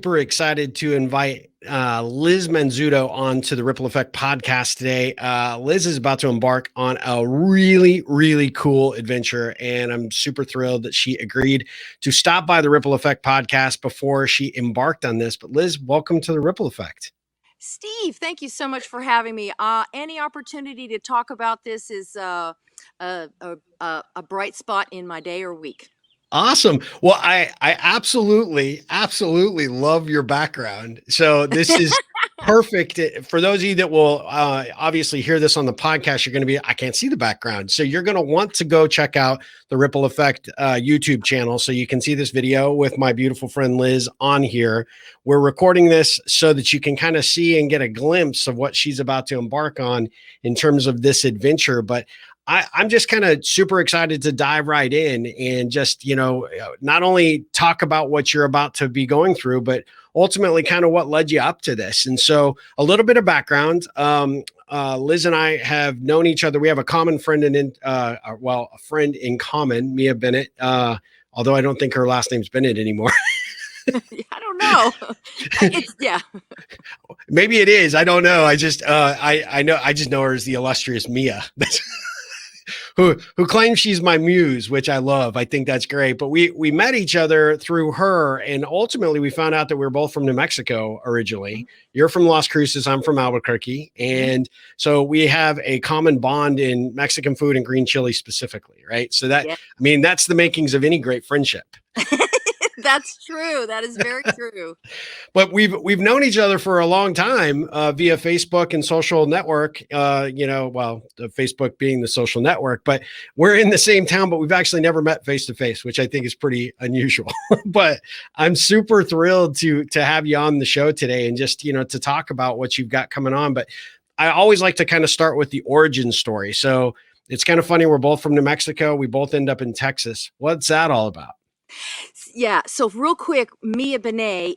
super excited to invite Liz Manzutto onto the Ripple Effect podcast today. Liz is about to embark on a really, really cool adventure, and I'm super thrilled that she agreed to stop by the Ripple Effect podcast before she embarked on this. But Liz, welcome to the Ripple Effect. Steve, thank you so much for having me. Any opportunity to talk about this is a bright spot in my day or week. Awesome. Well, I absolutely love your background. So this is perfect for those of you that will obviously hear this on the podcast. You're going to be, I can't see the background. So you're going to want to go check out the Ripple Effect YouTube channel so you can see this video with my beautiful friend Liz on here. We're recording this so that you can kind of see and get a glimpse of what she's about to embark on in terms of this adventure. But I'm just kind of super excited to dive right in and just, not only talk about what you're about to be going through, but ultimately kind of what led you up to this. And so a little bit of background. Liz and I have known each other. We have a common friend a friend in common, Mia Bennett, although I don't think her last name's Bennett anymore. I don't know. Yeah. Maybe it is. I don't know. I just know her as the illustrious Mia. Who claims she's my muse, which I love. I think that's great. But we met each other through her, and ultimately we found out that we were both from New Mexico originally. You're from Las Cruces, I'm from Albuquerque, and so we have a common bond in Mexican food and green chili specifically, right? So that, that's the makings of any great friendship. That's true. That is very true. But we've known each other for a long time via Facebook and social network, the Facebook being the social network, but we're in the same town, but we've actually never met face to face, which I think is pretty unusual. But I'm super thrilled to have you on the show today and just, to talk about what you've got coming on. But I always like to kind of start with the origin story. So it's kind of funny. We're both from New Mexico. We both end up in Texas. What's that all about? Yeah. So real quick, Mia Benet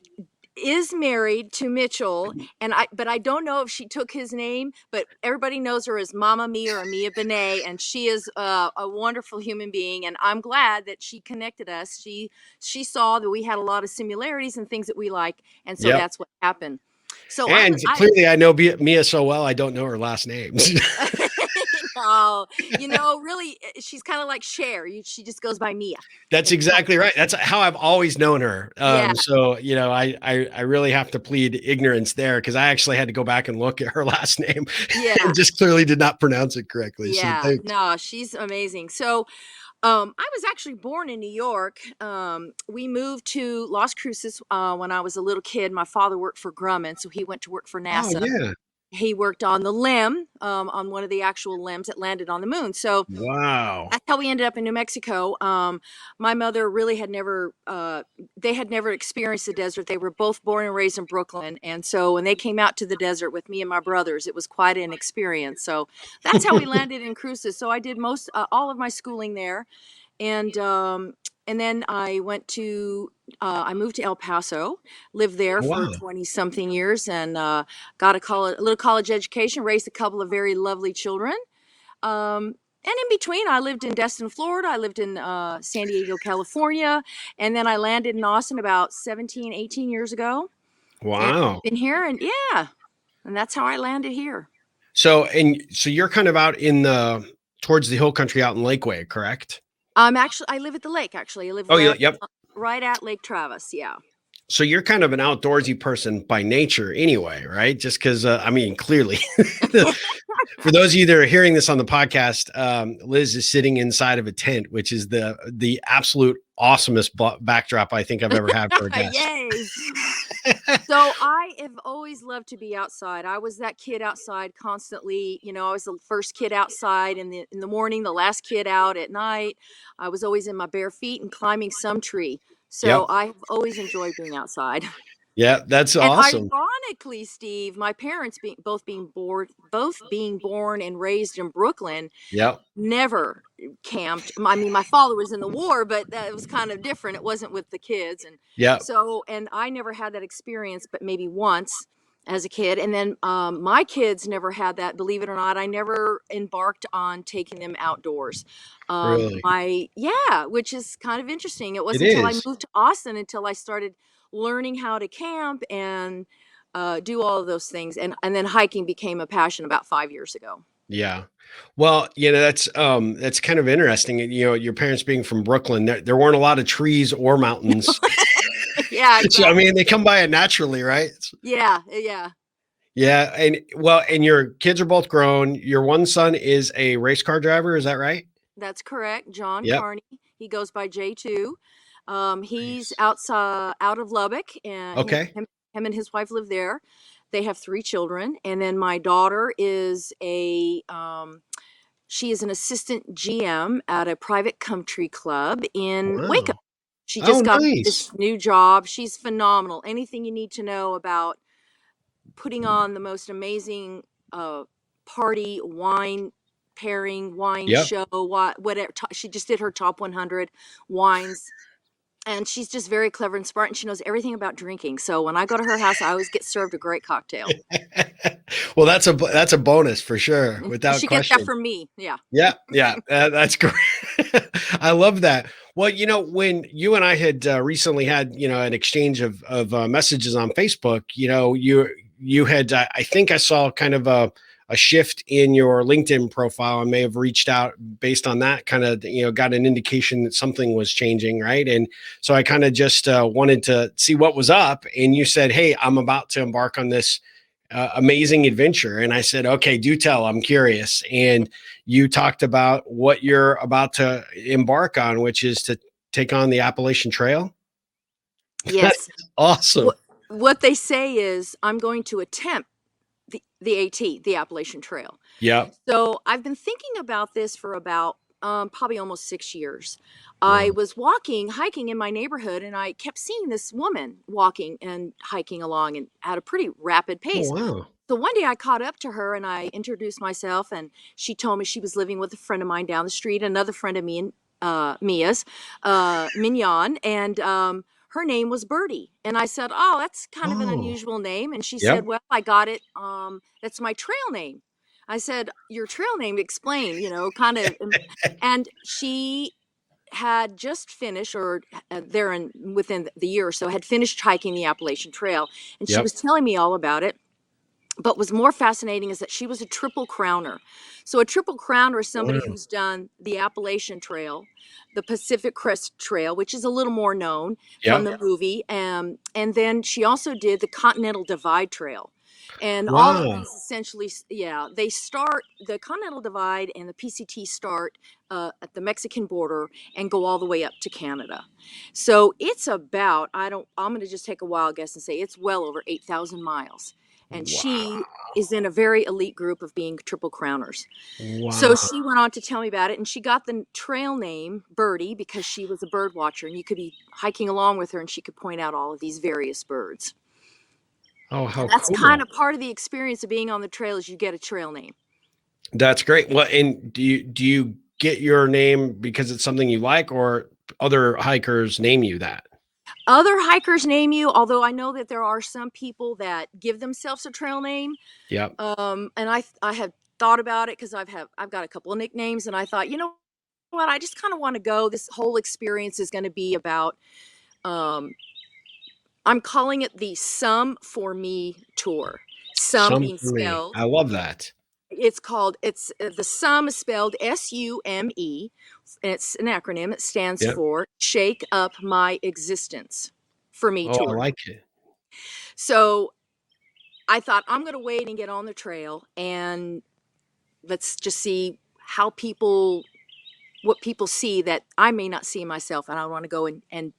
is married to Mitchell, but I don't know if she took his name, but everybody knows her as Mama Mia or Mia Benet, and she is a wonderful human being, and I'm glad that she connected us. She saw that we had a lot of similarities and things that we like, and so that's what happened. So clearly I know Mia so well, I don't know her last name. Oh, really, she's kind of like Cher. She just goes by Mia. That's exactly right. That's how I've always known her. So, I really have to plead ignorance there because I actually had to go back and look at her last name. Yeah. And just clearly did not pronounce it correctly. Yeah. So no, she's amazing. So, I was actually born in New York. We moved to Las Cruces when I was a little kid. My father worked for Grumman, so he went to work for NASA. Oh, yeah. He worked on the LEM, on one of the actual LEMs that landed on the moon. So wow, that's how we ended up in New Mexico. My mother really had never experienced the desert. They were both born and raised in Brooklyn. And so when they came out to the desert with me and my brothers, it was quite an experience. So that's how we landed in Cruces. So I did all of my schooling there. And then I I moved to El Paso, lived there for 20 something years, and got a little college education, raised a couple of very lovely children. And in between, I lived in Destin, Florida. I lived in San Diego, California. And then I landed in Austin about 17, 18 years ago. Wow. And been here, and that's how I landed here. So you're kind of out towards the hill country out in Lakeway, correct? I live at the lake, actually. I live right at Lake Travis, yeah. So you're kind of an outdoorsy person by nature anyway, right? Just because, clearly. For those of you that are hearing this on the podcast, Liz is sitting inside of a tent, which is the absolute awesomest backdrop I think I've ever had for a guest. Yes. So I have always loved to be outside. I was that kid outside constantly. I was the first kid outside in the morning, the last kid out at night. I was always in my bare feet and climbing some tree. So I've always enjoyed being outside. Yeah, that's awesome. And ironically, Steve, my parents both being born and raised in Brooklyn, never camped. I mean, my father was in the war, but that was kind of different. It wasn't with the kids, and I never had that experience, but maybe once as a kid. And then my kids never had that. Believe it or not, I never embarked on taking them outdoors. Really? Which is kind of interesting. It wasn't until I moved to Austin until I started learning how to camp and do all of those things. And then hiking became a passion about 5 years ago. Yeah. Well, that's kind of interesting. Your parents being from Brooklyn, there weren't a lot of trees or mountains. Yeah, So, I exactly. mean, they come by it naturally, right? Yeah, yeah. Yeah. And your kids are both grown. Your one son is a race car driver. Is that right? That's correct. John Yep. Carney. He goes by J2. He's Nice. outside out of Lubbock, and Okay. him and his wife live there. They have 3 children, and then my daughter is she is an assistant GM at a private country club in Waco. Wow. She Oh, just got nice. this new job. She's phenomenal. Anything you need to know about putting on the most amazing party wine pairing, wine Yep. show, whatever. She just did her top 100 wines, and she's just very clever and smart, and she knows everything about drinking. So when I go to her house, I always get served a great cocktail. Well, that's a bonus for sure, And without she gets that question. from me. Yeah. Yeah, yeah, that's great. I love that. Well, when you and I had recently had an exchange of messages on Facebook, you had I think I saw kind of a shift in your LinkedIn profile. I may have reached out based on that, kind of got an indication that something was changing, right? And so I kind of just wanted to see what was up. And you said, "Hey, I'm about to embark on this." Amazing adventure. And I said, okay, do tell, I'm curious. And you talked about what you're about to embark on, which is to take on the Appalachian Trail. That's Yes. awesome. What they say is I'm going to attempt the AT, the Appalachian Trail. Yeah. So I've been thinking about this for about probably almost 6 years. I Wow. was hiking in my neighborhood, and I kept seeing this woman walking and hiking along and at a pretty rapid Oh, pace. wow. So one day I caught up to her and I introduced myself, and she told me she was living with a friend of mine down the street, another friend of me and Mia's, Mignon, and her name was Birdie. And I said, "Oh, that's kind of an Oh, unusual name." And she said, yep. "Well, I got it. That's my trail name." I said, "Your trail name, explain, kind of." And she had just finished, or there in within the year or so, had finished hiking the Appalachian Trail. And she Yep. was telling me all about it. But what's more fascinating is that she was a triple crowner. So a triple crowner is somebody Wow. who's done the Appalachian Trail, the Pacific Crest Trail, which is a little more known from Yep. the movie, and then she also did the Continental Divide Trail. And all of Wow. these essentially, yeah, they start the Continental Divide and the PCT start at the Mexican border and go all the way up to Canada. So it's about, I'm going to just take a wild guess and say it's well over 8,000 miles. And Wow. she is in a very elite group of being triple crowners. So Wow. she went on to tell me about it, and she got the trail name Birdie because she was a bird watcher, and you could be hiking along with her and she could point out all of these various birds. Oh, And how that's kind cool. of part of the experience of being on the trail is you get a trail name. That's great. Well, and do you get your name because it's something you like, or other hikers name you that? Other hikers name you, although I know that there are some people that give themselves a trail name. Yep. And I have thought about it because I've got a couple of nicknames, and I thought, what, I just kind of want to go. This whole experience is going to be about um, I'm calling it the Some For Me tour. Some Some being for me. spelled. I love that. The Some is spelled SUME, and it's an acronym. It stands Yep. for Shake Up My Existence For Me Oh, I tour. like it. So I thought I'm going to wait and get on the trail, and let's just see what people see that I may not see myself, and I want to go and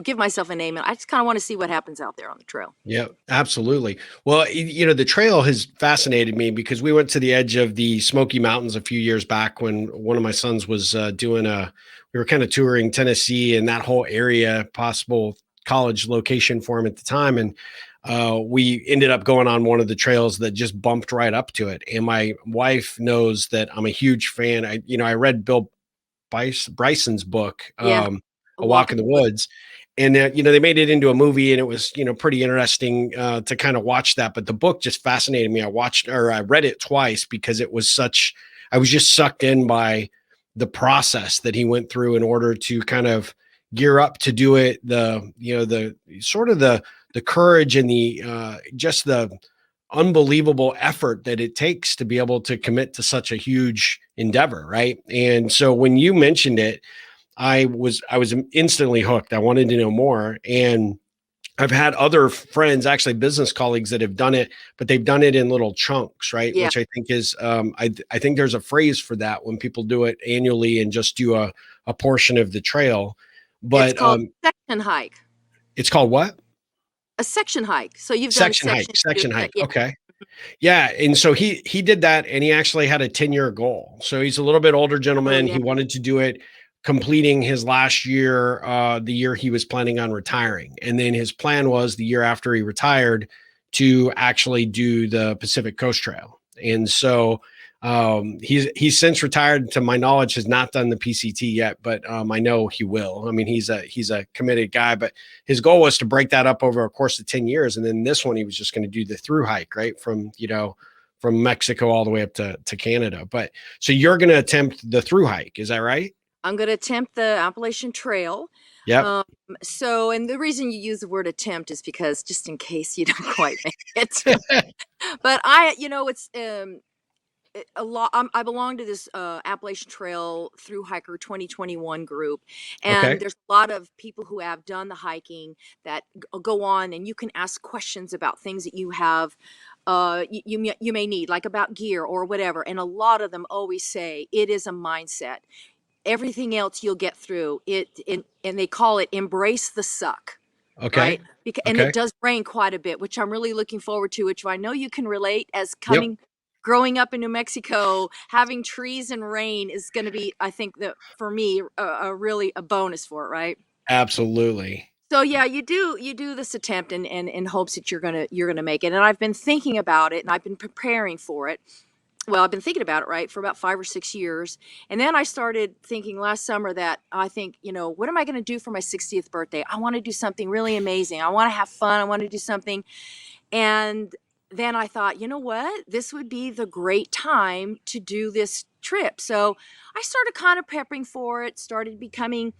give myself a name, and I just kind of want to see what happens out there on the trail. Yeah, absolutely. Well, the trail has fascinated me because we went to the edge of the Smoky Mountains a few years back when one of my sons was we were kind of touring Tennessee and that whole area, possible college location for him at the time. And we ended up going on one of the trails that just bumped right up to it. And my wife knows that I'm a huge fan. I read Bill Bryson's book, Yeah, a A walk Walk in in the the woods. Woods. And they made it into a movie, and it was pretty interesting to kind of watch that. But the book just fascinated me. I read it twice because I was just sucked in by the process that he went through in order to kind of gear up to do it, the sort of the courage and the just the unbelievable effort that it takes to be able to commit to such a huge endeavor, right? And so when you mentioned it, I was instantly hooked. I wanted to know more. And I've had other friends, actually business colleagues, that have done it, but they've done it in little chunks, right? Yeah. Which I think is, I think there's a phrase for that when people do it annually and just do a portion of the trail. It's But called section hike. it's called what? A section hike. So you've done a section. Section hike. Yeah. Okay. Yeah, and so he did that, and he actually had a 10-year goal. So he's a little bit older Oh, gentleman. yeah. He wanted to do it, completing his last year, the year he was planning on retiring. And then his plan was the year after he retired to actually do the Pacific Coast Trail. And so he's since retired. To my knowledge, has not done the PCT yet, but I know he will. I mean, he's a committed guy, but his goal was to break that up over a course of 10 years. And then this one, he was just going to do the through hike, right? From Mexico all the way up to Canada. But so you're going to attempt the through hike. Is that right? I'm going to attempt the Appalachian Trail. Yep. So, and the reason you use the word attempt is because just in case you don't quite make it. But it's a lot. I belong to this Appalachian Trail through hiker 2021 group, and Okay. there's a lot of people who have done the hiking that go on, and you can ask questions about things that you have. You may need, like about gear or whatever, and a lot of them always say it is a mindset. Everything else you'll get through it, and they call it embrace the suck. Okay. Right? And Okay. it does rain quite a bit, which I'm really looking forward to, which I know you can relate as Yep. growing up in New Mexico. Having trees and rain is going to be, I think, that for me, really a bonus for it, right? Absolutely. So yeah, you do this attempt in hopes that you're gonna make it. And I've been thinking about it, and I've been preparing for it. Well, I've been thinking about it, right, for about 5 or 6 years. And then I started thinking last summer that I think, what am I going to do for my 60th birthday? I want to do something really amazing. I want to have fun. I want to do something. And then I thought, you know what? This would be the great time to do this trip. So I started kind of prepping for it, started becoming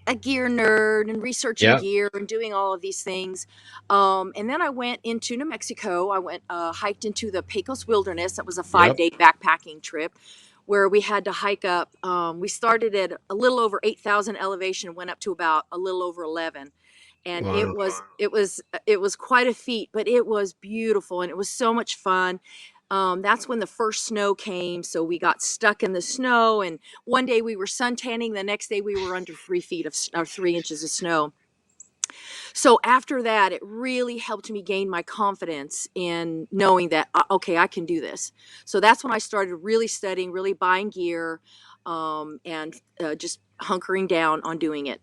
a gear nerd and researching Yep. gear and doing all of these things. And then I went into New Mexico. I went hiked into the Pecos Wilderness. That was a five Yep. day backpacking trip where we had to hike up. We started at a little over 8,000 elevation, went up to about a little over 11. And Wow. it was quite a feat, but it was beautiful and it was so much fun. That's when the first snow came, so we got stuck in the snow. And one day we were suntanning, the next day we were under 3 feet or 3 inches of snow. So after that, it really helped me gain my confidence in knowing that okay, I can do this. So that's when I started really studying, really buying gear, and just hunkering down on doing it.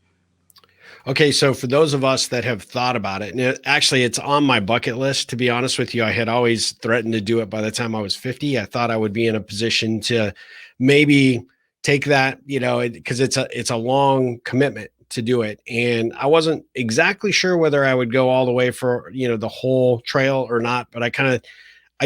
Okay, so for those of us that have thought about it, and actually it's on my bucket list, to be honest with you. I had always threatened to do it by the time I was 50. I thought I would be in a position to maybe take that, because it's a long commitment to do it. And I wasn't exactly sure whether I would go all the way for, the whole trail or not, but I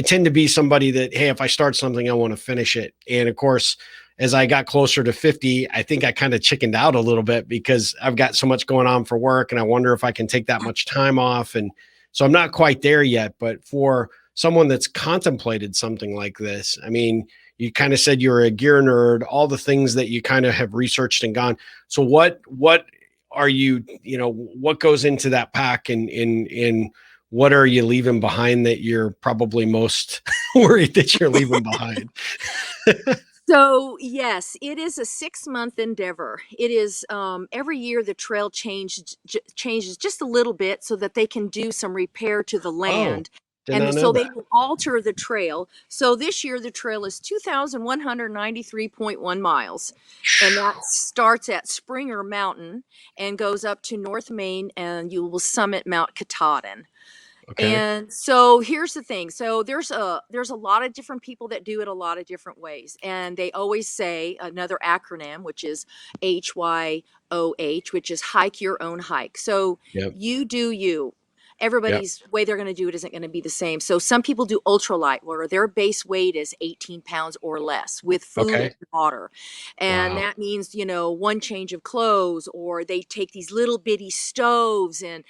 tend to be somebody that, hey, if I start something, I want to finish it. And of course, as I got closer to 50, I think I kind of chickened out a little bit because I've got so much going on for work, and I wonder if I can take that much time off. And so I'm not quite there yet. But for someone that's contemplated something like this, I mean, you kind of said you're a gear nerd, all the things that you kind of have researched and gone. So what are you, what goes into that pack, and what are you leaving behind that you're probably most worried that you're leaving behind? So yes, it is a 6 month endeavor. It is every year the trail changes just a little bit so that they can do some repair to the Oh, land, did and not know so they that. can alter the trail. So this year the trail is 2,193.1 miles, and that starts at Springer Mountain and goes up to North Main, and you will summit Mount Katahdin. Okay. And so here's the thing. So there's a lot of different people that do it a lot of different ways. And they always say another acronym, which is HYOH, which is hike your own hike. So Yep. you do you. Yep. everybody's way they're going to do it isn't going to be the same. So some people do ultralight, where their base weight is 18 pounds or less with food Okay. and water. And Wow. that means, one change of clothes, or they take these little bitty stoves and,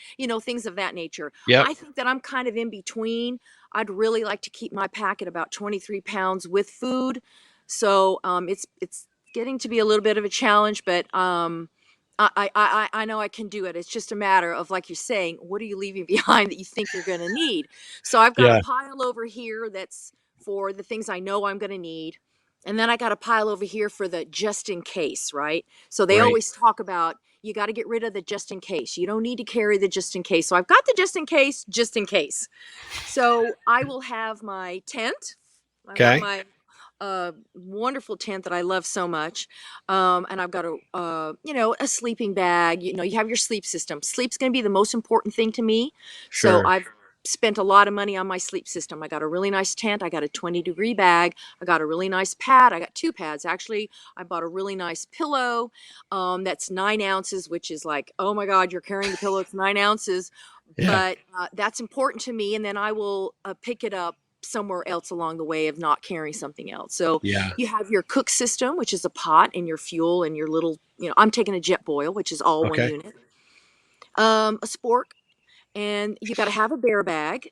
things of that nature. Yep. I think that I'm kind of in between. I'd really like to keep my pack at about 23 pounds with food. So it's getting to be a little bit of a challenge, but I know I can do it. It's just a matter of, like you're saying, what are you leaving behind that you think you're going to need? So I've got a Yeah. pile over here that's for the things I know I'm going to need. And then I got a pile over here for the just in case, right? So they Right. always talk about you got to get rid of the just in case. You don't need to carry the just in case. So I've got the just in case, just in case. So I will have my tent. I've got Okay. my wonderful tent that I love so much. And I've got a sleeping bag. You have your sleep system. Sleep's going to be the most important thing to me. So Sure. I've spent a lot of money on my sleep system. I got a really nice tent. I got a 20-degree bag. I got a really nice pad. I got 2 pads. Actually, I bought a really nice pillow that's 9 ounces, which is like, oh my God, you're carrying the pillow. It's 9 ounces. Yeah. But that's important to me. And then I will pick it up somewhere else along the way of not carrying something else. So Yeah. you have your cook system, which is a pot, and your fuel and your little, I'm taking a jet boil, which is all one Okay. unit. A spork, and you got to have a bear bag.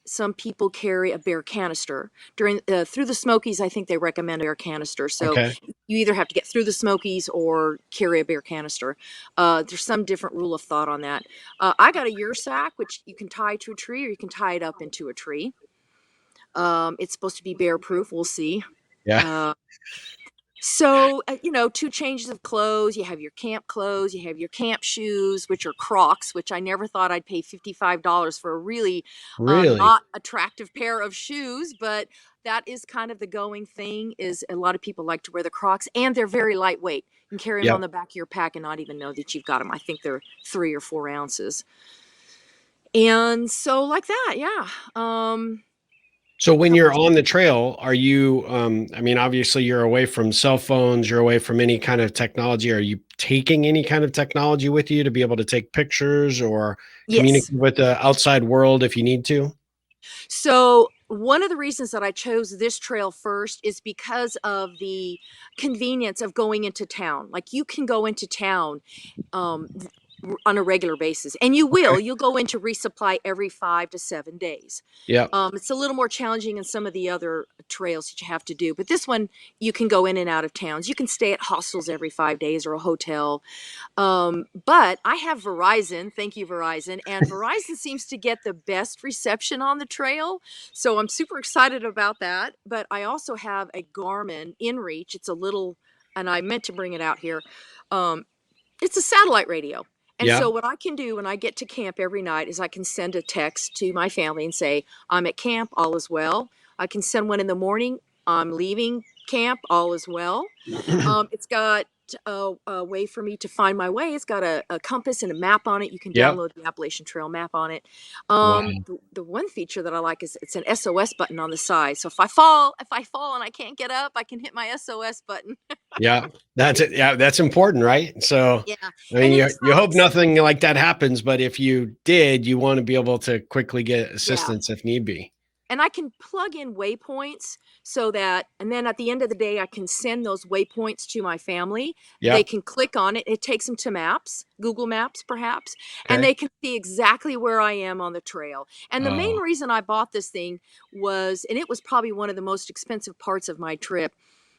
Some people carry a bear canister during through the Smokies. I think they recommend a bear canister. So Okay. you either have to get through the Smokies or carry a bear canister. There's some different rule of thought on that. I got a yursack, which you can tie to a tree or you can tie it up into a tree. It's supposed to be bear proof. We'll see. Yeah. Uh, 2 changes of clothes. You have your camp clothes. You have your camp shoes, which are Crocs, which I never thought I'd pay $55 for a really Really? not attractive pair of shoes. But that is kind of the going thing. Is a lot of people like to wear the Crocs, and they're very lightweight. You can carry them on Yep. the back of your pack and not even know that you've got them. I think they're 3 or 4 ounces. And so, like that, yeah. So when Couple you're on the trail, are you, I mean, obviously you're away from cell phones, you're away from any kind of technology. Are you taking any kind of technology with you to be able to take pictures or Yes. communicate with the outside world if you need to? So, one of the reasons that I chose this trail first is because of the convenience of going into town. Like, you can go into town um, on a regular basis, and you Okay. will. You'll go into resupply every 5 to 7 days. Yep. It's a little more challenging in some of the other trails that you have to do, but this one you can go in and out of towns. You can stay at hostels every 5 days or a hotel. But I have Verizon. Thank you, Verizon. And Verizon seems to get the best reception on the trail. So I'm super excited about that. But I also have a Garmin Inreach. It's a little, and I meant to bring it out here. Um, it's a satellite radio. And Yeah. so what I can do when I get to camp every night is I can send a text to my family and say, I'm at camp, all is well. I can send one in the morning, I'm leaving camp, all is well. It's got a way for me to find my way. It's got a compass and a map on it. You can Yep. download the Appalachian Trail map on it. Wow. The one feature that I like is it's an SOS button on the side. So if I fall and I can't get up, I can hit my SOS button. Yeah. That's it. Yeah. That's important, right? So, Yeah, I mean, and you hope it's nothing like that happens, but if you did, you want to be able to quickly get yeah. assistance if need be. And I can plug in waypoints so that, and then at the end of the day, I can send those waypoints to my family. They Yep. can click on it. It takes them to maps, Google Maps, perhaps, and Okay. they can see exactly where I am on the trail. And the main Oh, reason I bought this thing was, and it was probably one of the most expensive parts of my trip,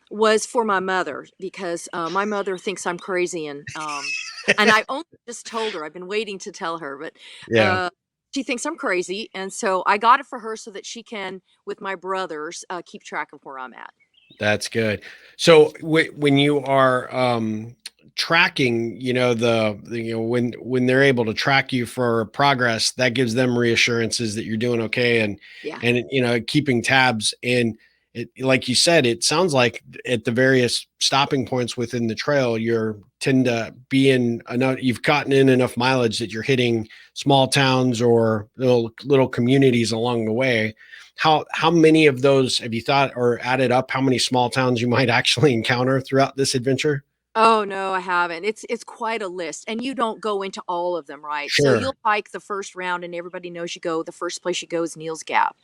was for my mother, because my mother thinks I'm crazy, and I only just told her. I've been waiting to tell her, but yeah. she thinks I'm crazy, and so I got it for her so that she can, with my brothers, keep track of where I'm at. That's good. So when you are tracking, when they're able to track you for progress, that gives them reassurances that you're doing okay, Yeah. and keeping tabs. And it, like you said, it sounds like at the various stopping points within the trail, you're tend to be in enough. You've gotten in enough mileage that you're hitting small towns or little communities along the way. How many of those have you thought or added up how many small towns you might actually encounter throughout this adventure? Oh, no, I haven't. It's quite a list, and you don't go into all of them, right? So Sure. you'll hike the first round, and everybody knows you go. The first place you go is Neal's Gap,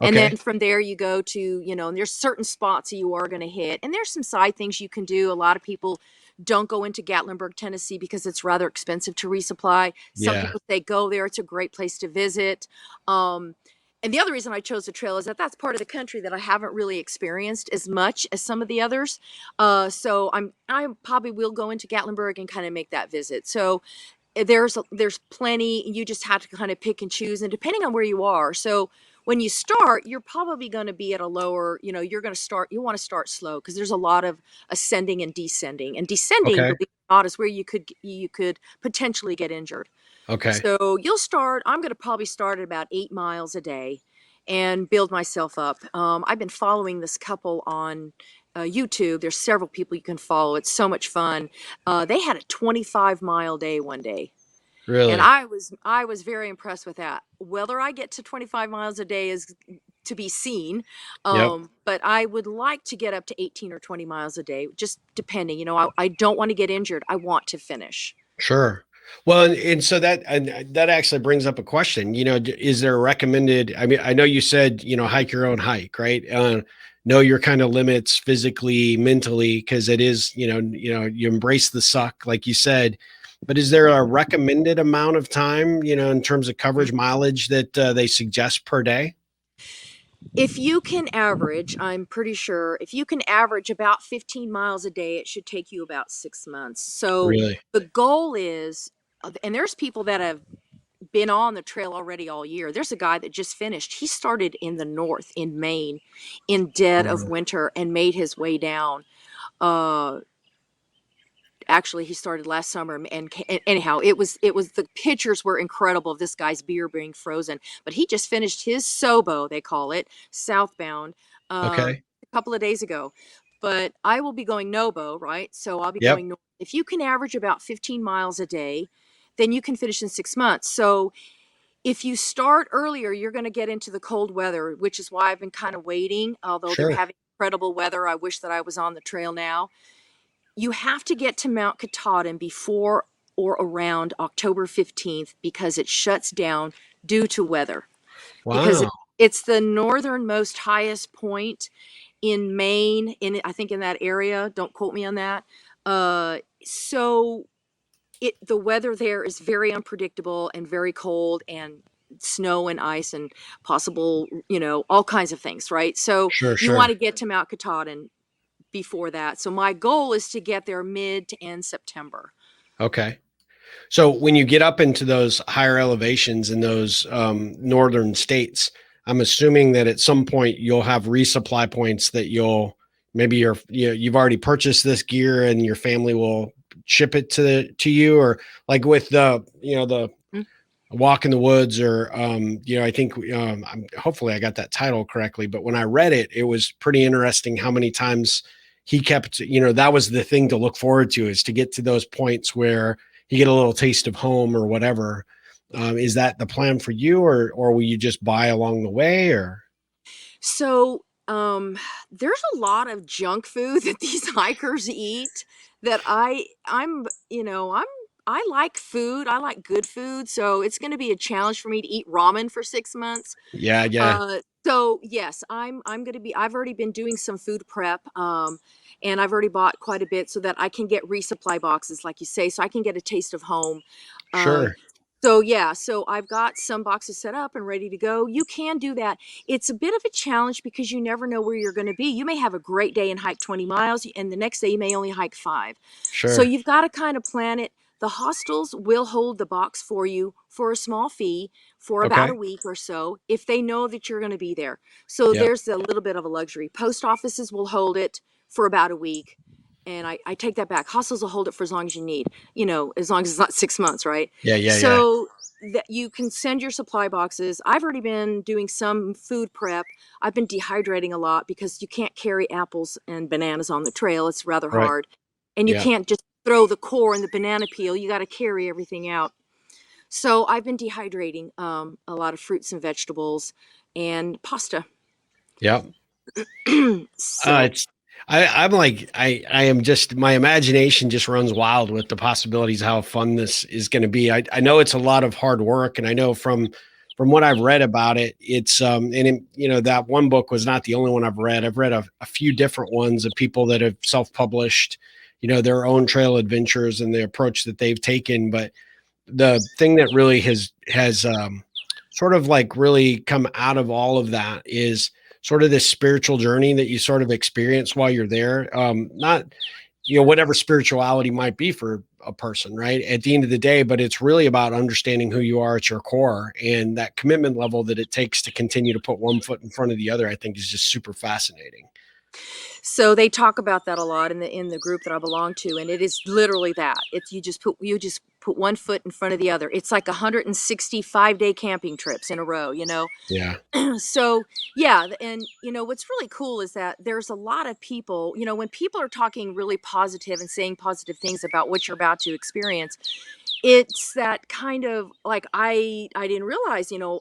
and then Okay. from there you go to, and there's certain spots that you are going to hit, and there's some side things you can do. A lot of people don't go into Gatlinburg, Tennessee, because it's rather expensive to resupply. Some Yeah. people say go there; it's a great place to visit. Um, and the other reason I chose the trail is that that's part of the country that I haven't really experienced as much as some of the others. So I probably will go into Gatlinburg and kind of make that visit. So there's plenty. You just have to kind of pick and choose, and depending on where you are. So when you start, you're probably going to be at a lower. You're going to start. You want to start slow because there's a lot of ascending and descending. And descending, Okay. believe it or not, is where you could potentially get injured. Okay. So you'll start. I'm going to probably start at about 8 miles a day, and build myself up. I've been following this couple on YouTube. There's several people you can follow. It's so much fun. They had a 25-mile day one day, and Really? I was very impressed with that. Whether I get to 25 miles a day is to be seen, Yep. but I would like to get up to 18 or 20 miles a day, just depending. I don't want to get injured. I want to finish. Sure. Well, and so that actually brings up a question. Is there a recommended? I mean, I know you said hike your own hike, right? Know your kind of limits physically, mentally, because it is you embrace the suck, like you said. But is there a recommended amount of time, in terms of coverage mileage that they suggest per day? If you can average, I'm pretty sure, if you can average about 15 miles a day, it should take you about 6 months. So Really? the goal is, and there's people that have been on the trail already all year. There's a guy that just finished. He started in the north in Maine in dead of Wow. winter and made his way down. Uh, Actually, he started last summer, and anyhow, it was the pictures were incredible of this guy's beer being frozen. But he just finished his Sobo, they call it, southbound, Okay. a couple of days ago. But I will be going Nobo, right? So I'll be Yep. going north. If you can average about 15 miles a day, then you can finish in 6 months. So if you start earlier, you're going to get into the cold weather, which is why I've been kind of waiting. Although they're Sure. having incredible weather, I wish that I was on the trail now. You have to get to Mount Katahdin before or around October 15th because it shuts down due to weather. Because Wow. it's the northernmost highest point in Maine, I think in that area. Don't quote me on that. So the weather there is very unpredictable and very cold, and snow and ice and possible, all kinds of things, right? So Sure. you want Sure. to get to Mount Katahdin before that. So my goal is to get there mid to end September. Okay. So when you get up into those higher elevations in those northern states, I'm assuming that at some point you'll have resupply points that maybe you've already purchased this gear and your family will ship it to you, or like with the Mm. walk in the woods, or I think hopefully I got that title correctly, but when I read it, it was pretty interesting how many times he kept, that was the thing to look forward to, is to get to those points where you get a little taste of home or whatever. Is that the plan for you, or will you just buy along the way, or? So there's a lot of junk food that these hikers eat that I like food. I like good food. So it's going to be a challenge for me to eat ramen for 6 months. Yeah, yeah. So yes, I'm gonna be. I've already been doing some food prep, and I've already bought quite a bit so that I can get resupply boxes, like you say, so I can get a taste of home. Um, Sure. so yeah, so I've got some boxes set up and ready to go. You can do that. It's a bit of a challenge because you never know where you're going to be. You may have a great day and hike 20 miles, and the next day you may only hike 5. So Sure. you've got to kind of plan it. The hostels will hold the box for you for a small fee for about Okay. a week or so if they know that you're going to be there. So Yep. there's a little bit of a luxury. Post offices will hold it for about a week. And I take that back. Hostels will hold it for as long as you need, as long as it's not 6 months, right? Yeah, yeah, yeah. So that you can send your supply boxes. I've already been doing some food prep. I've been dehydrating a lot because you can't carry apples and bananas on the trail. It's rather Right. hard. And you Yeah. can't just throw the core and the banana peel. You got to carry everything out. So I've been dehydrating a lot of fruits and vegetables and pasta. Yeah. So It's I'm like, I am just, my imagination just runs wild with the possibilities of how fun this is going to be. I know it's a lot of hard work, and I know from what I've read about it, it's you know, that one book was not the only one I've read. I've read a few different ones of people that have self-published, you know, their own trail adventures and the approach that they've taken. But the thing that really has sort of like really come out of all of that is sort of this spiritual journey that you sort of experience while you're there. Not, you know, whatever spirituality might be for a person, right? At the end of the day, but it's really about understanding who you are at your core, and that commitment level that it takes to continue to put one foot in front of the other, I think is just super fascinating. So they talk about that a lot in the group that I belong to, and it is literally that. It's you just put one foot in front of the other. It's like 165-day camping trips in a row, you know. Yeah. So yeah, and you know what's really cool is that there's a lot of people, you know, when people are talking really positive and saying positive things about what you're about to experience, it's that kind of like I didn't realize, you know,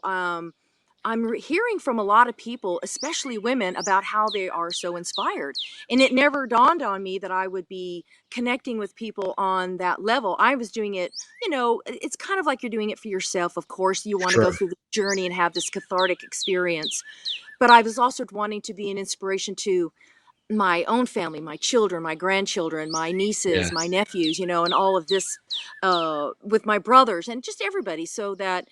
hearing from a lot of people, especially women, about how they are so inspired. And it never dawned on me that I would be connecting with people on that level. I was doing it, you know, it's kind of like you're doing it for yourself. Of course, you want to go Sure. through the journey and have this cathartic experience. But I was also wanting to be an inspiration to my own family, my children, my grandchildren, my Yeah. nieces, my nephews, you know, and all of this with my brothers and just everybody. So that,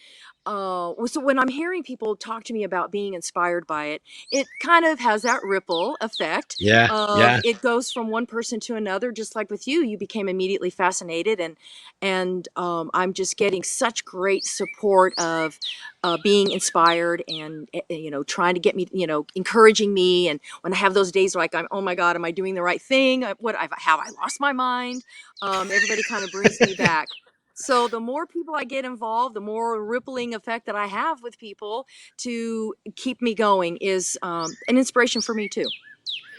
so when I'm hearing people talk to me about being inspired by it, it kind of has that ripple effect Yeah. of Yeah. it goes from one person to another, just like with you. You became immediately fascinated, and I'm just getting such great support of being inspired and you know trying to get me, you know, encouraging me. And when I have those days like I'm, oh my God, am I doing the right thing? Have I lost my mind? Everybody kind of brings me back. So the more people I get involved, the more rippling effect that I have with people to keep me going is an inspiration for me too.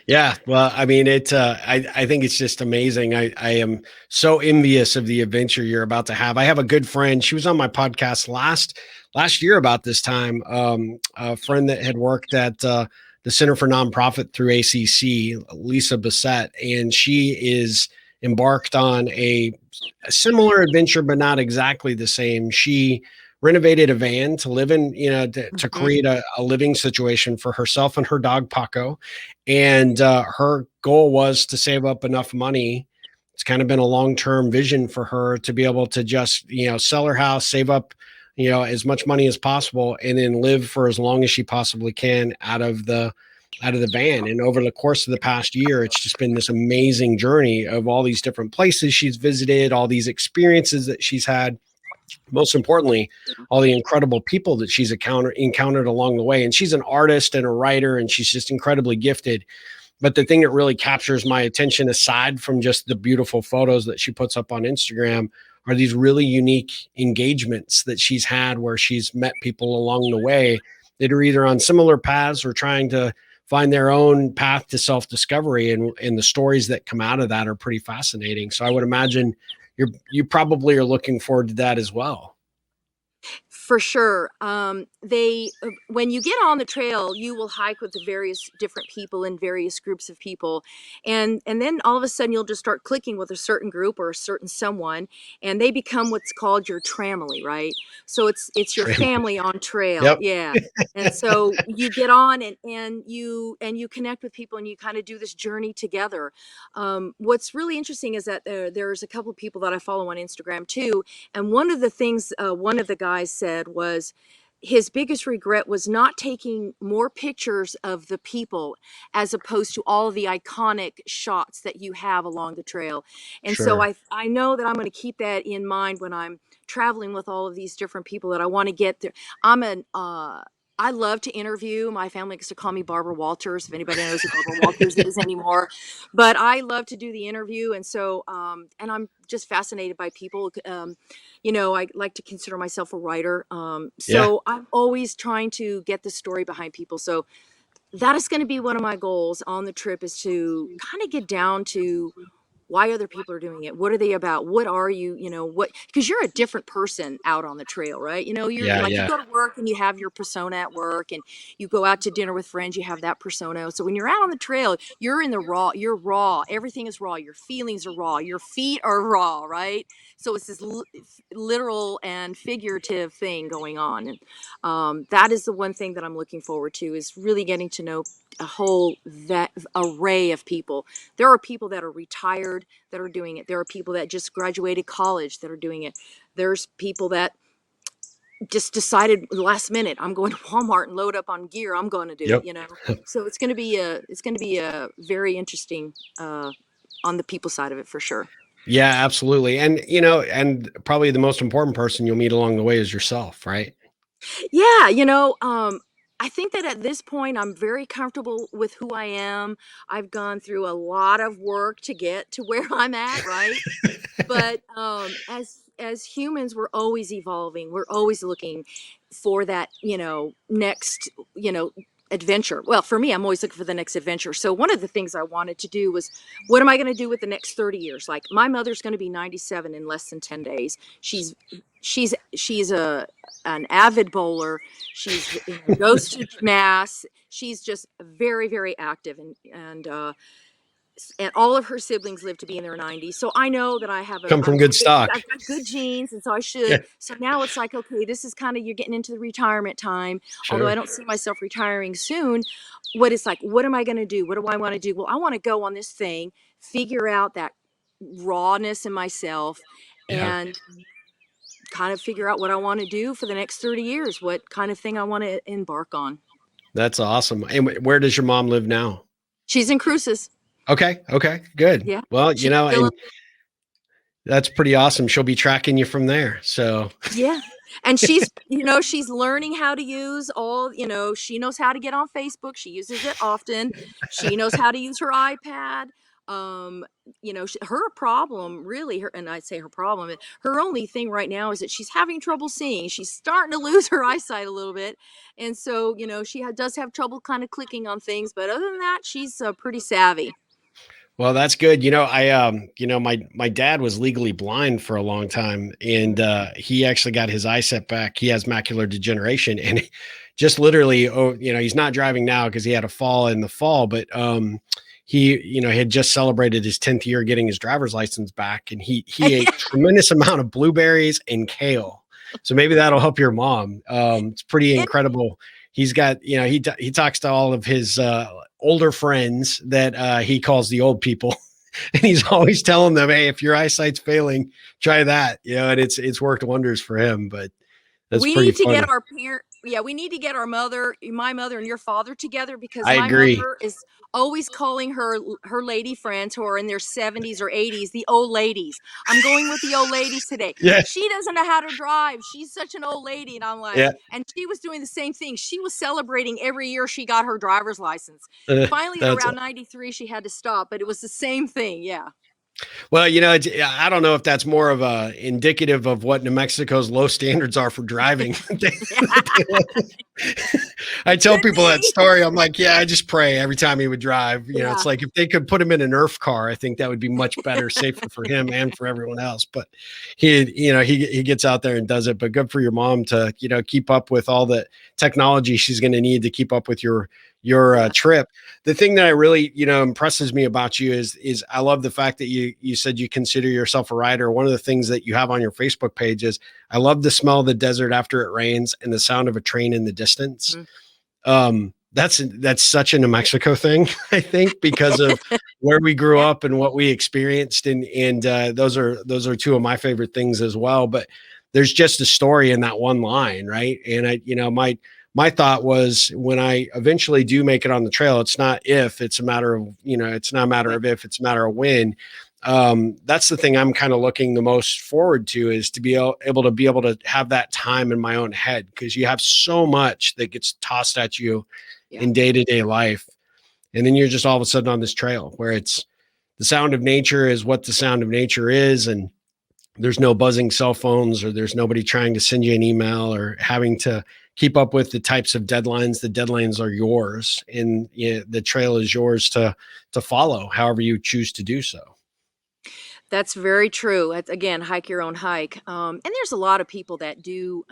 Yeah, well, I mean, I think it's just amazing. I am so envious of the adventure you're about to have. I have a good friend. She was on my podcast last year about this time. A friend that had worked at the Center for Nonprofit through ACC, Lisa Bissett, and she is embarked on a similar adventure, but not exactly the same. She renovated a van to live in, you know, to Mhm. create a living situation for herself and her dog Paco, and her goal was to save up enough money. It's kind of been a long-term vision for her to be able to just, you know, sell her house, save up, you know, as much money as possible, and then live for as long as she possibly can out of the van. And over the course of the past year, it's just been this amazing journey of all these different places she's visited, all these experiences that she's had, most importantly, all the incredible people that she's encountered along the way. And she's an artist and a writer, and she's just incredibly gifted. But the thing that really captures my attention, aside from just the beautiful photos that she puts up on Instagram, are these really unique engagements that she's had where she's met people along the way that are either on similar paths or trying to find their own path to self-discovery. And the stories that come out of that are pretty fascinating. So I would imagine you probably are looking forward to that as well. For sure. They when you get on the trail, you will hike with the various different people in various groups of people, and then all of a sudden you'll just start clicking with a certain group or a certain someone, and they become what's called your tramily, right? So it's your Tramway. family on trail, Yep. yeah. And so you get on and you connect with people and you kind of do this journey together. What's really interesting is that there's a couple of people that I follow on Instagram too, and one of the things one of the guys said was his biggest regret was not taking more pictures of the people as opposed to all of the iconic shots that you have along the trail. And so Sure. I know that I'm going to keep that in mind when I'm traveling with all of these different people that I want to get there. I'm an I love to interview. My family likes to call me Barbara Walters, if anybody knows who Barbara Walters is anymore. But I love to do the interview, and so and I'm just fascinated by people. You know, I like to consider myself a writer. Yeah. So I'm always trying to get the story behind people. So that is going to be one of my goals on the trip is to kind of get down to why other people are doing it. What are they about? What are you, because you're a different person out on the trail, right? You're Yeah, like, you yeah. go to work and you have your persona at work, and you go out to dinner with friends, you have that persona. So when you're out on the trail, you're in the raw, you're raw. Everything is raw. Your feelings are raw. Your feet are raw, right? So it's this literal and figurative thing going on. And that is the one thing that I'm looking forward to, is really getting to know a whole that array of people. There are people that are retired that are doing it. There are people that just graduated college that are doing it. There's people that just decided last minute, I'm going to Walmart and load up on gear. I'm going to do Yep. it. So it's going to be a very interesting on the people side of it, for sure. Yeah, absolutely. And, and probably the most important person you'll meet along the way is yourself, right? Yeah, I think that at this point I'm very comfortable with who I am. I've gone through a lot of work to get to where I'm at, right? But as humans, we're always evolving. We're always looking for that, next, adventure. Well, for me, I'm always looking for the next adventure. So one of the things I wanted to do was, what am I going to do with the next 30 years? Like, my mother's going to be 97 in less than 10 days. She's an avid bowler. She's goes to mass. She's just very, very active, and all of her siblings live to be in their 90s. So I know that Come from good stock. I've got good genes, and so I Yeah, should. So now it's like, okay, this is kind of, you're getting into the retirement time. Although I sure. don't see myself retiring soon. What am I going to do? What do I want to do? Well, I want to go on this thing, figure out that rawness in myself, Yeah, and kind of figure out what I want to do for the next 30 years, what kind of thing I want to embark on. that's awesome. And where does your mom live now? She's in Cruces. Okay. Okay. Good. Yeah. Well, She's still and that's pretty awesome. She'll be tracking you from there. So Yeah. And she's learning how to use she knows how to get on Facebook. She uses it often. She knows how to use her iPad. Her problem really, and I say her problem, her only thing right now is that she's having trouble seeing. She's starting to lose her eyesight a little bit. And so, she does have trouble kind of clicking on things. But other than that, she's pretty savvy. well, that's good. My dad was legally blind for a long time, and he actually got his eyesight back. He has macular degeneration, and just literally, he's not driving now because he had a fall in the fall, but he, had just celebrated his 10th year getting his driver's license back, and he ate tremendous amount of blueberries and kale. So maybe that'll help your mom. It's pretty incredible. He's got, he talks to all of his older friends that he calls the old people. And he's always telling them, hey, if your eyesight's failing, try that, and it's worked wonders for him. But that's We pretty need to funny. get our parent. Yeah, we need to get my mother and your father together, because I my agree. mother is always calling her lady friends who are in their 70s or 80s the old ladies. I'm going with the old ladies today. Yeah. She doesn't know how to drive. She's such an old lady. And I'm like, Yeah. and she was doing the same thing. She was celebrating every year she got her driver's license. Finally, That's around 93, she had to stop, but it was the same thing. Yeah. Well, I don't know if that's more of a indicative of what New Mexico's low standards are for driving. I tell Could people that be. story. I'm like, yeah, I just pray every time he would drive. Yeah. It's like if they could put him in an Nerf car, I think that would be much better, safer for him and for everyone else. But he gets out there and does it. But good for your mom to, keep up with all the technology she's going to need to keep up with your trip. The thing that I really, impresses me about you is I love the fact that you said you consider yourself a rider. One of the things that you have on your Facebook page is I love the smell of the desert after it rains and the sound of a train in the distance. That's such a New Mexico thing, I think, because of where we grew up and what we experienced. And those are two of my favorite things as well. But there's just a story in that one line, right? And my thought was, when I eventually do make it on the trail, it's not if, it's a matter of, it's not a matter of if, it's a matter of when. That's the thing I'm kind of looking the most forward to, is to be able to have that time in my own head, because you have so much that gets tossed at you in day-to-day life. And then you're just all of a sudden on this trail where it's the sound of nature is what the sound of nature is. And there's no buzzing cell phones, or there's nobody trying to send you an email or having to keep up with the types of deadlines. The deadlines are yours, and the trail is yours to follow however you choose to do so. That's very true. Again, hike your own hike. And there's a lot of people that do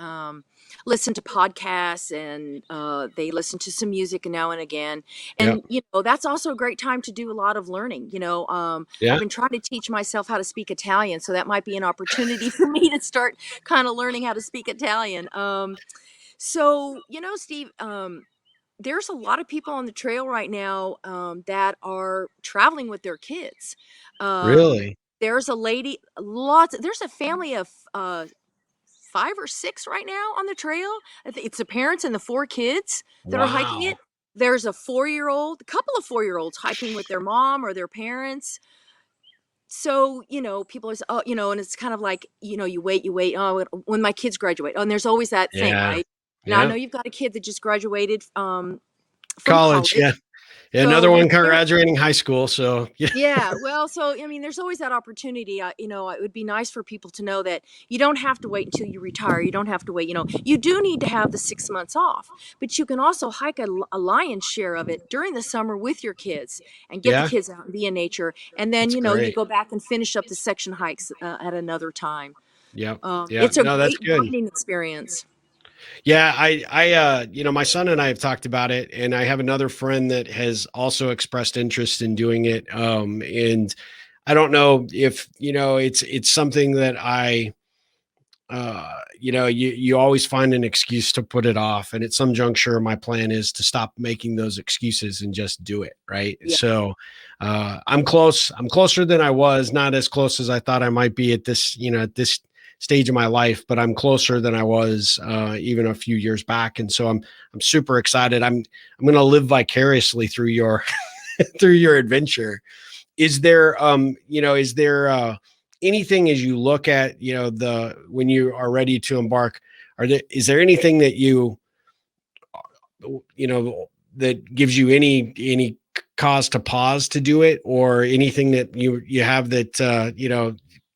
listen to podcasts and they listen to some music now and again. Yep. And, that's also a great time to do a lot of learning. I've Yeah. been trying to teach myself how to speak Italian. So that might be an opportunity for me to start kind of learning how to speak Italian. Steve, there's a lot of people on the trail right now that are traveling with their kids. Really? There's a lady, there's a family of 5 or 6 right now on the trail. I think it's the parents and the 4 kids that are hiking Wow. it. There's a 4-year-old, a couple of 4-year-olds hiking with their mom or their parents. So, people are, and it's kind of like, you wait. Oh, when my kids graduate. Oh, and there's always that thing, Yeah. right? Now, I Yeah. know you've got a kid that just graduated from College. college. Yeah. Yeah. So Another one there, graduating high school. So yeah. yeah, well, so I mean, there's always that opportunity. It would be nice for people to know that you don't have to wait until you retire. You don't have to wait. You do need to have the 6 months off, but you can also hike a lion's share of it during the summer with your kids and get the Yeah. kids out and be in nature. And then That's you great. go back and finish up the section hikes at another time. Yep. Yeah. It's a No, that's great good. bonding experience. Yeah, my son and I have talked about it, and I have another friend that has also expressed interest in doing it. And I don't know if, it's something that you always find an excuse to put it off. And at some juncture, my plan is to stop making those excuses and just do it. Right. Yeah. So, I'm close. I'm closer than I was, not as close as I thought I might be at this stage of my life, but I'm closer than I was, even a few years back. And so I'm super excited. I'm going to live vicariously through your, through your adventure. Is there anything as you look at, when you are ready to embark, is there anything that that gives you any cause to pause to do it, or anything that you have that,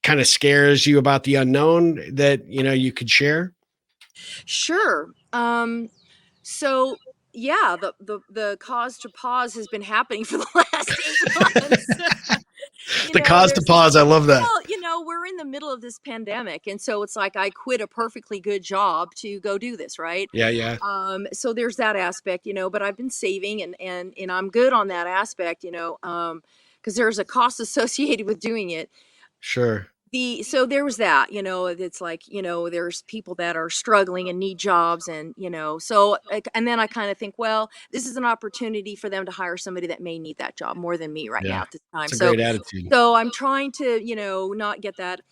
kind of scares you about the unknown that, you could share? Sure. So yeah, the cause to pause has been happening for the last 8 months. The cause to There's pause. I love that. Well, we're in the middle of this pandemic, and so it's like I quit a perfectly good job to go do this, right? Yeah. Yeah. So there's that aspect, but I've been saving and I'm good on that aspect, because there's a cost associated with doing it. Sure. So there was that, it's like, there's people that are struggling and need jobs and, and then I kind of think, well, this is an opportunity for them to hire somebody that may need that job more than me right now Yeah. at this time. It's a So, great attitude. so I'm trying to, not get that.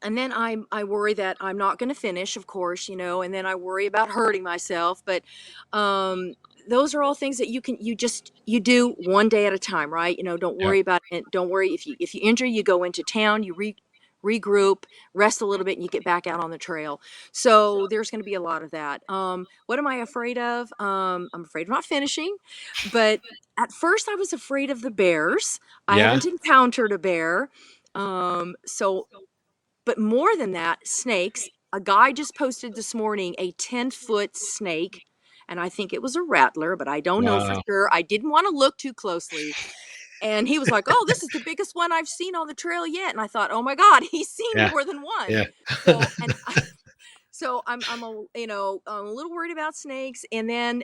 And then I worry that I'm not going to finish, of course, and then I worry about hurting myself. But, those are all things that you do one day at a time, right? Don't Yeah. worry about it. Don't worry if you injure, you go into town, you regroup, rest a little bit, and you get back out on the trail. So there's going to be a lot of that. What am I afraid of? I'm afraid of not finishing, but at first I was afraid of the bears. I Yeah. haven't encountered a bear. So, but more than that, snakes. A guy just posted this morning a 10-foot snake, and I think it was a rattler, but I don't know for Wow. sure. I didn't want to look too closely. And he was like, "Oh, this is the biggest one I've seen on the trail yet." And I thought, "Oh my God, he's seen Yeah. more than one." Yeah. So I'm a little worried about snakes. And then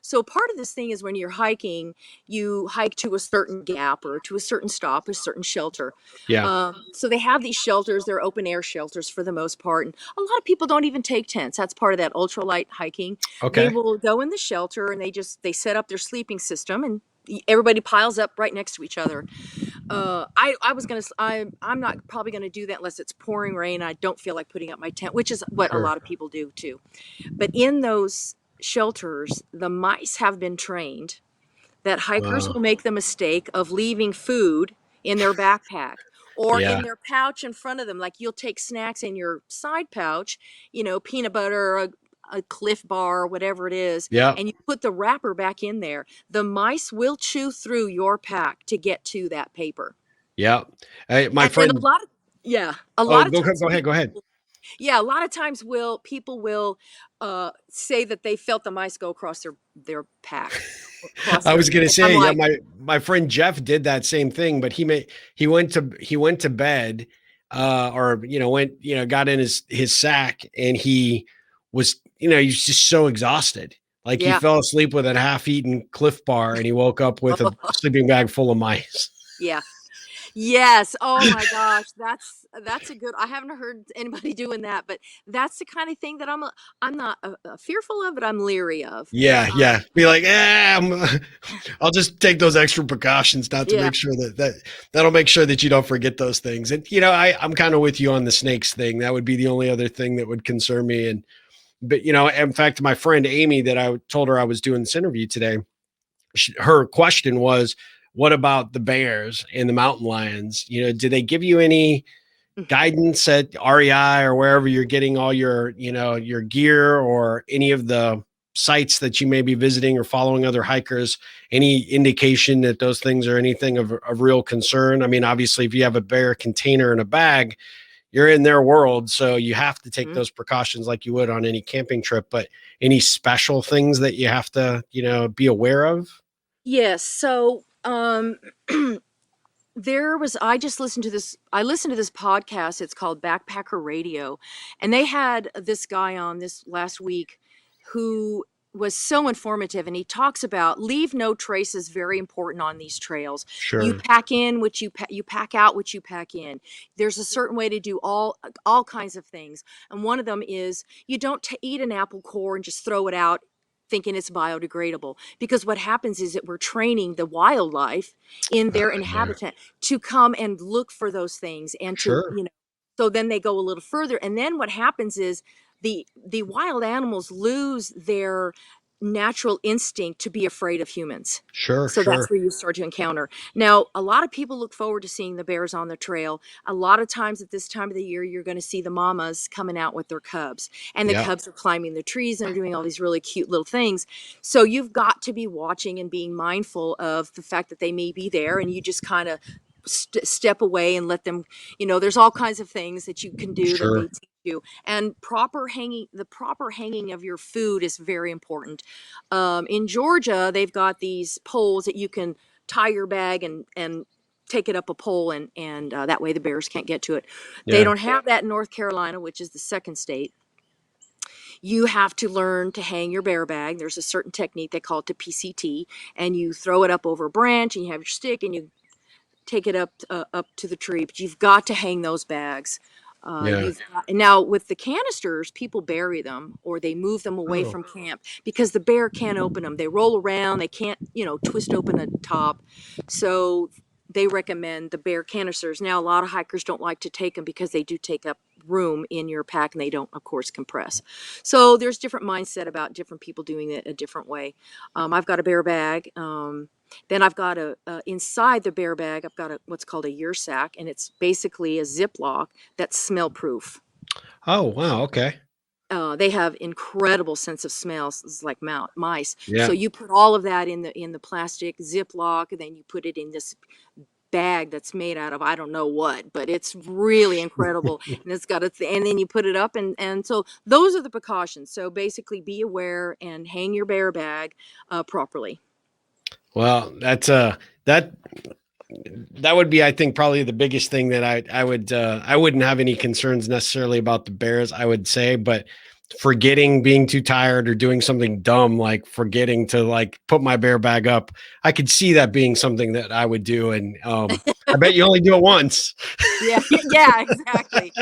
so part of this thing is when you're hiking, you hike to a certain gap or to a certain stop, a certain shelter. Yeah. So they have these shelters. They're open air shelters for the most part, and a lot of people don't even take tents. That's part of that ultralight hiking. They Okay. will go in the shelter and they set up their sleeping system, and everybody piles up right next to each other. I'm not probably gonna do that unless it's pouring rain. I don't feel like putting up my tent, which is what a Sure. lot of people do too. But in those shelters, the mice have been trained that hikers Wow. will make the mistake of leaving food in their backpack or Yeah. in their pouch in front of them. Like you'll take snacks in your side pouch, peanut butter, a Cliff Bar, whatever it is, Yeah. and you put the wrapper back in there. The mice will chew through your pack to get to that paper. Yeah. Hey, my And a friend. lot of, yeah, a Oh, lot of go times go ahead. Go ahead. yeah, a lot of times people will say that they felt the mice go across their pack, across I their was thing. gonna And I'm say, yeah, like, my my friend Jeff did that same thing, but he went to bed, or, got in his sack, and he was, he's just so exhausted. Like he Yeah. fell asleep with a half-eaten Cliff Bar, and he woke up with a sleeping bag full of mice. Yeah. Yes. Oh my gosh. That's a good, I haven't heard anybody doing that, but that's the kind of thing that I'm not fearful of, but I'm leery of. Yeah, yeah. Be like, I'll just take those extra precautions not to Yeah. make sure that'll make sure that you don't forget those things. And I'm kind of with you on the snakes thing. That would be the only other thing that would concern me. But in fact, my friend Amy, that I told her I was doing this interview today, her question was, what about the bears and the mountain lions? Do they give you any guidance at REI or wherever you're getting all your gear, or any of the sites that you may be visiting or following other hikers? Any indication that those things are anything of real concern? I mean, obviously, if you have a bear container in a bag, you're in their world, so you have to take those precautions like you would on any camping trip. But any special things that you have to, be aware of? Yes. So, I just listened to this, I listened to this podcast. It's called Backpacker Radio. And they had this guy on this last week who was so informative. And he talks about leave no traces, very important on these trails. You Sure. pack in what you pack out what you pack in. There's a certain way to do all kinds of things. And one of them is you don't eat an apple core and just throw it out thinking it's biodegradable, because what happens is that we're training the wildlife in their habitat to come and look for those things, and to, Sure. so then they go a little further, and then what happens is the wild animals lose their natural instinct to be afraid of humans. Sure. So that's Sure. where you start to encounter. Now, a lot of people look forward to seeing the bears on the trail. A lot of times at this time of the year, you're going to see the mamas coming out with their cubs, and the Yeah. cubs are climbing the trees and are doing all these really cute little things. So you've got to be watching and being mindful of the fact that they may be there, and you just kind of step away and let them, there's all kinds of things that you can do that they Sure. teach you. And the proper hanging of your food is very important. In Georgia, they've got these poles that you can tie your bag and take it up a pole, and that way the bears can't get to it. They Yeah. don't have that in North Carolina, which is the second state. You have to learn to hang your bear bag. There's a certain technique, they call it the PCT, and you throw it up over a branch, and you have your stick, and you take it up to the tree. But you've got to hang those bags. Yeah. Now with the canisters, people bury them or they move them away from camp because the bear can't open them. They roll around, they can't, twist open the top. So they recommend the bear canisters. Now, a lot of hikers don't like to take them because they do take up room in your pack, and they don't, of course, compress. So there's different mindset about different people doing it a different way. I've got a bear bag. Then I've got inside the bear bag, I've got what's called a year sack, and it's basically a Ziploc that's smell proof. Oh, wow. Okay. They have incredible sense of smells. It's like mice. Yeah. So you put all of that in the plastic Ziploc, and then you put it in this bag that's made out of I don't know what, but it's really incredible. And it's got and then you put it up, and so those are the precautions. So basically, be aware and hang your bear bag properly. Well, that's that would be, I think, probably the biggest thing that I wouldn't have any concerns necessarily about the bears, I would say, but forgetting, being too tired, or doing something dumb like forgetting to like put my bear bag up, I could see that being something that I would do. And I bet you only do it once. Yeah, exactly.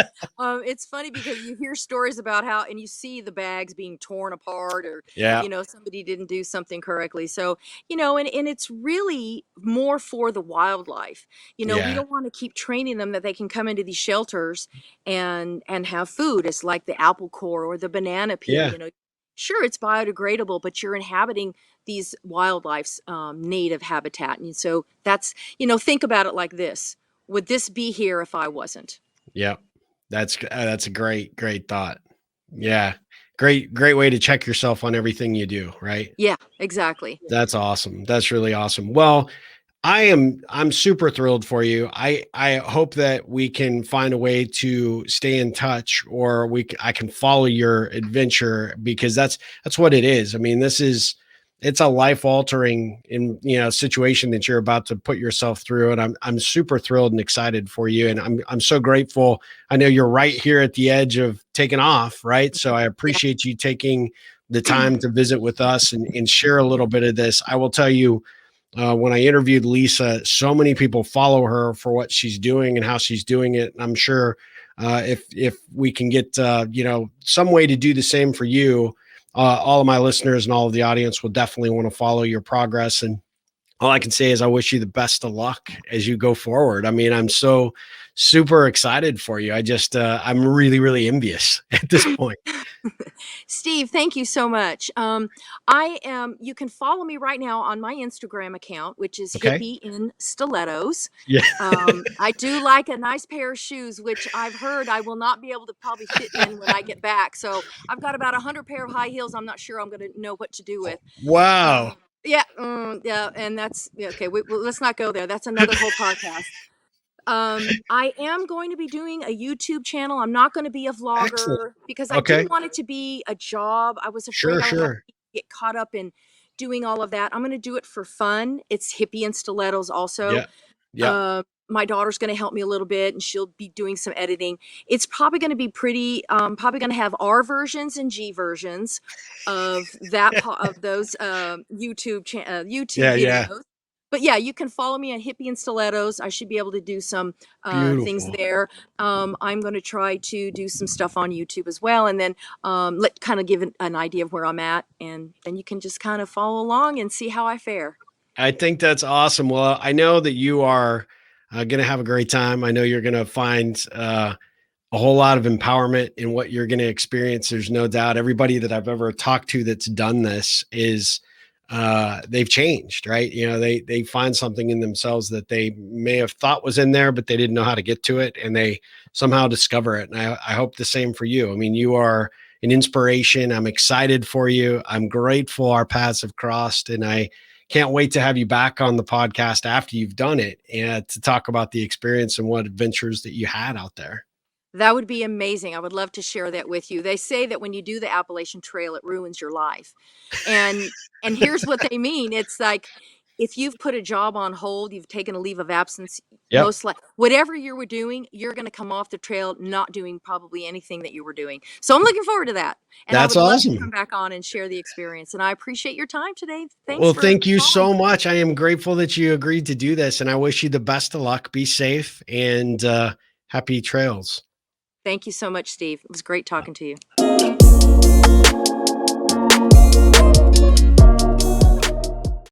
It's funny because you hear stories about how, and you see the bags being torn apart, or Yeah. somebody didn't do something correctly. So and it's really more for the wildlife. We Yeah. don't want to keep training them that they can come into these shelters and have food. It's like the apple core or the banana peel. Yeah. Sure, it's biodegradable, but you're inhabiting these wildlife's native habitat, and so that's think about it like this. Would this be here if I wasn't? Yeah. That's a great thought. Yeah. Great way to check yourself on everything you do. Right. Yeah, exactly. That's awesome. That's really awesome. Well, I'm super thrilled for you. I hope that we can find a way to stay in touch, or I can follow your adventure, because that's what it is. I mean, this is it's a life altering situation that you're about to put yourself through. And I'm super thrilled and excited for you. And I'm so grateful. I know you're right here at the edge of taking off, right? So I Yeah. appreciate you taking the time to visit with us and share a little bit of this. I will tell you, when I interviewed Lisa, so many people follow her for what she's doing and how she's doing it. And I'm sure if we can get some way to do the same for you, all of my listeners and all of the audience will definitely want to follow your progress. And all I can say is I wish you the best of luck as you go forward. I mean, I'm so super excited for you. I'm really, really envious at this point. Steve, thank you so much. You can follow me right now on my Instagram account, which is Okay. Hippie in Stilettos. Yeah. I do like a nice pair of shoes, which I've heard I will not be able to probably fit in when I get back. So I've got about 100 pair of high heels. I'm not sure I'm going to know what to do with. Wow. Yeah, yeah, and that's yeah, okay. Well, let's not go there. That's another whole podcast. I am going to be doing a YouTube channel. I'm not going to be a Excellent. vlogger because I Okay. didn't want it to be a job. I was afraid Sure, I would have sure. to get caught up in doing all of that. I'm going to do it for fun. It's Hippie and Stilettos also. Yeah. Yeah. My daughter's going to help me a little bit and she'll be doing some editing. It's probably going to be pretty, probably going to have R versions and G versions of of those YouTube Yeah. Yeah. videos. But yeah, you can follow me on Hippie and Stilettos. I should be able to do some things Beautiful. there. I'm going to try to do some stuff on YouTube as well, and then let kind of give an idea of where I'm at, and then you can just kind of follow along and see how I fare. I think that's awesome. Well, I know that you are going to have a great time. I know you're going to find a whole lot of empowerment in what you're going to experience. There's no doubt. Everybody that I've ever talked to that's done this is they've changed, right? They find something in themselves that they may have thought was in there, but they didn't know how to get to it, and they somehow discover it. And I hope the same for you. I mean, you are an inspiration. I'm excited for you. I'm grateful our paths have crossed, and I can't wait to have you back on the podcast after you've done it and to talk about the experience and what adventures that you had out there. That would be amazing. I would love to share that with you. They say that when you do the Appalachian Trail, it ruins your life. And here's what they mean. It's like if you've put a job on hold, you've taken a leave of absence, Yep. most like whatever you were doing, you're going to come off the trail not doing probably anything that you were doing. So I'm looking forward to that. And I That's would love to come awesome. back on and share the experience. And I appreciate your time today. Thanks Well, for thank you calling so me. much. I am grateful that you agreed to do this, and I wish you the best of luck. Be safe and happy trails. Thank you so much, Steve. It was great talking to you.